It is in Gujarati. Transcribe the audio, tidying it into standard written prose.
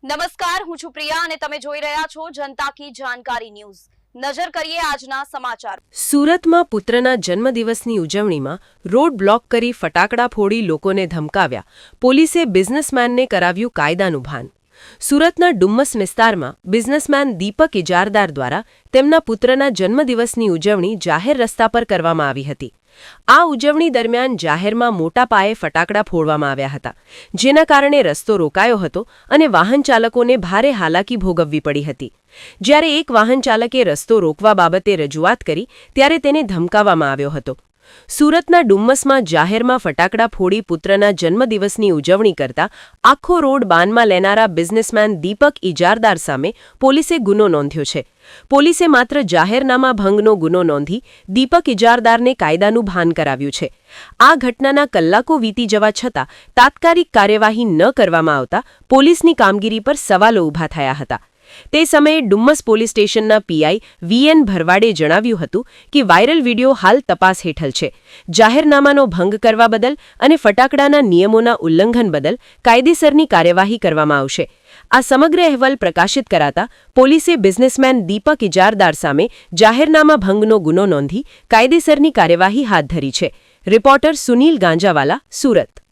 નમસ્કાર, હું છું પ્રિયા અને તમે જોઈ રહ્યા છો જનતા કી જાણકારી ન્યૂઝ। નજર કરીએ આજના સમાચાર। સુરતમાં પુત્રના જન્મદિવસની ઉજવણીમાં રોડ બ્લોક કરી ફટાકડા ફોડી લોકોને ધમકાવ્યા। પોલીસે બિઝનેસમેનને કરાવ્યું કાયદાનું ભાન। સુરતના ડુમ્મસ વિસ્તારમાં બિઝનેસમેન દીપક ઇજારદાર દ્વારા તેમના પુત્રના જન્મદિવસની ઉજવણી જાહેર રસ્તા પર કરવામાં આવી હતી। આ ઉજવણી દરમિયાન જાહેરમાં મોટા પાયે ફટાકડા ફોડવામાં આવ્યા હતા, જેના કારણે રસ્તો રોકાયો હતો અને વાહન ચાલકોને ભારે હાલાકી ભોગવવી પડી હતી। જ્યારે એક વાહન ચાલકે રસ્તો રોકવા બાબતે રજૂઆત કરી ત્યારે તેને ધમકાવવામાં આવ્યો હતો। સુરતના ડુમ્મસમાં જાહેરમાં ફટાકડા ફોડી પુત્રના જન્મદિવસની ઉજવણી કરતા આખો રોડ બાનમાં લેનારા બિઝનેસમેન દીપક ઇજારદાર સામે પોલીસે ગુનો નોંધ્યો છે। પોલીસે માત્ર જાહેરનામા ભંગનો ગુનો નોંધી દીપક ઇજારદારને કાયદાનું ભાન કરાવ્યું છે। આ ઘટનાના કલાકો વીતી જવા છતાં તાત્કાલિક કાર્યવાહી ન કરવામાં આવતા પોલીસની કામગીરી પર સવાલો ઊભા થયા હતા। તે સમયે ડુમ્મસ પોલીસ સ્ટેશનના પીઆઈ વીએન ભરવાડે જણાવ્યું હતું કે વાયરલ વિડીયો હાલ તપાસ હેઠળ છે। જાહેરનામાનો ભંગ કરવા બદલ અને ફટાકડાના નિયમોના ઉલ્લંઘન બદલ કાયદેસરની કાર્યવાહી કરવામાં આવશે। આ સમગ્ર અહેવાલ પ્રકાશિત કરાતા પોલીસે બિઝનેસમેન દીપક ઇજારદાર સામે જાહેરનામા ભંગનો ગુનો નોંધી કાયદેસરની કાર્યવાહી હાથ ધરી છે। રિપોર્ટર સુનિલ ગાંજાવાલા, સુરત।